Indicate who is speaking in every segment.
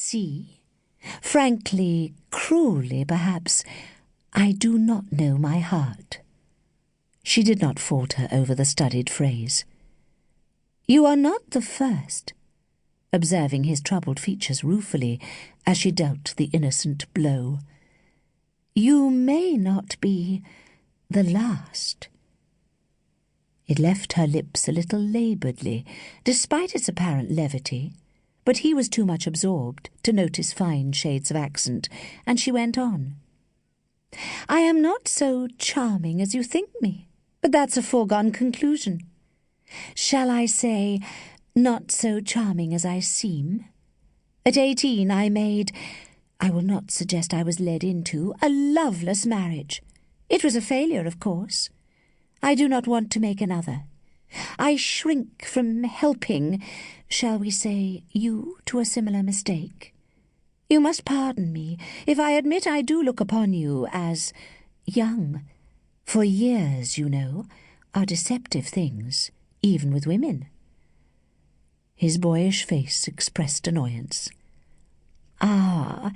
Speaker 1: see. Frankly, cruelly, perhaps, I do not know my heart." She did not falter over the studied phrase. "You are not the first," observing his troubled features ruefully as she dealt the innocent blow. "You may not be the last." It left her lips a little labouredly, despite its apparent levity, but he was too much absorbed to notice fine shades of accent, and she went on. "I am not so charming as you think me, but that's a foregone conclusion. Shall I say, not so charming as I seem? At 18 I will not suggest I was led into, a loveless marriage. It was a failure, of course. I do not want to make another. I shrink from helping, shall we say, you to a similar mistake. You must pardon me if I admit I do look upon you as young. For years, you know, are deceptive things, even with women." His boyish face expressed annoyance. "Ah,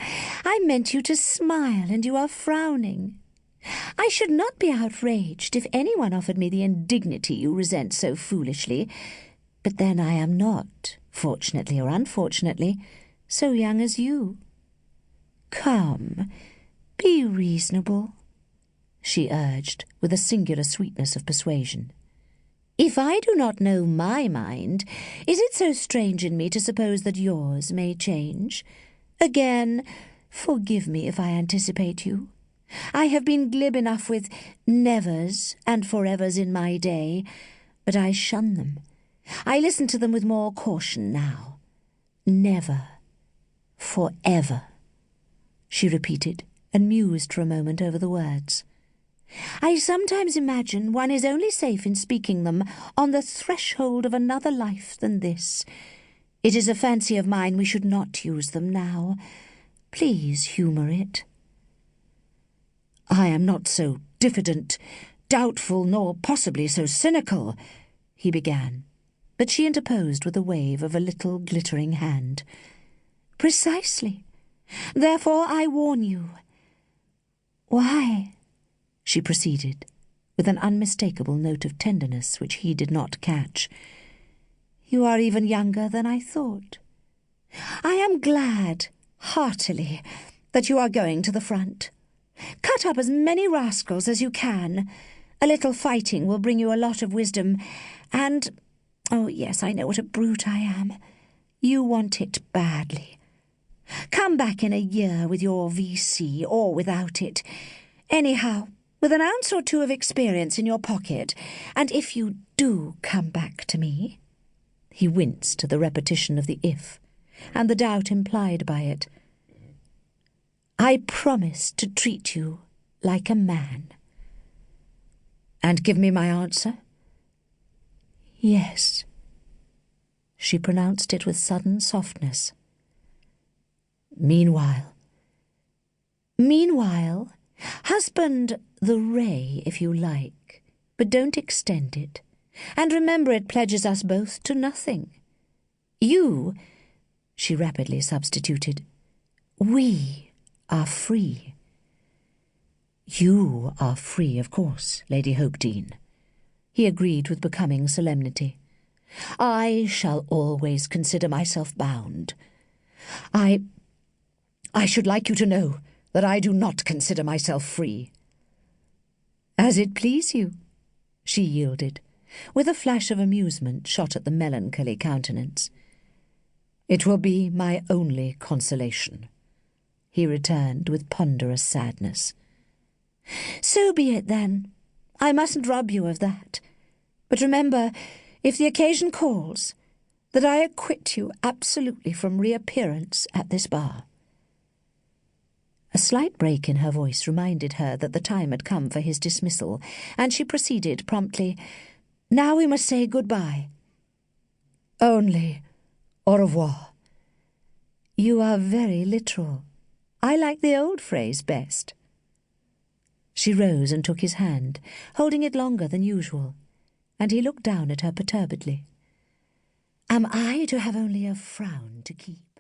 Speaker 1: I meant you to smile, and you are frowning. I should not be outraged if anyone offered me the indignity you resent so foolishly, but then I am not, fortunately or unfortunately, so young as you. Come, be reasonable," she urged, with a singular sweetness of persuasion. "If I do not know my mind, is it so strange in me to suppose that yours may change? Again, forgive me if I anticipate you. I have been glib enough with nevers and forevers in my day, but I shun them. I listen to them with more caution now. Never, forever," she repeated, and mused for a moment over the words. "I sometimes imagine one is only safe in speaking them on the threshold of another life than this. It is a fancy of mine we should not use them now. Please humour it." "I am not so diffident, doubtful, nor possibly so cynical," he began, but she interposed with a wave of a little glittering hand. "Precisely. Therefore I warn you." "Why?" she proceeded, with an unmistakable note of tenderness which he did not catch. "You are even younger than I thought. I am glad, heartily, that you are going to the front. Cut up as many rascals as you can. A little fighting will bring you a lot of wisdom, and, oh yes, I know what a brute I am. You want it badly. Come back in a year with your VC, or without it. Anyhow, with an ounce or two of experience in your pocket, and if you do come back to me—" He winced at the repetition of the if, and the doubt implied by it. "I promise to treat you like a man." "And give me my answer?" "Yes." She pronounced it with sudden softness. "Meanwhile?" "Meanwhile, husband the ray, if you like, but don't extend it. And remember it pledges us both to nothing. You," she rapidly substituted, "we are free." "You are free, of course, Lady Hopedene," he agreed with becoming solemnity. "I shall always consider myself bound. I should like you to know that I do not consider myself free." "As it please you," she yielded, with a flash of amusement shot at the melancholy countenance. "It will be my only consolation," he returned with ponderous sadness. "So be it, then. I mustn't rob you of that. But remember, if the occasion calls, that I acquit you absolutely from reappearance at this bar." A slight break in her voice reminded her that the time had come for his dismissal, and she proceeded promptly, "Now we must say good-bye." "Only au revoir." "You are very literal. I like the old phrase best." She rose and took his hand, holding it longer than usual, and he looked down at her perturbedly. "Am I to have only a frown to keep?"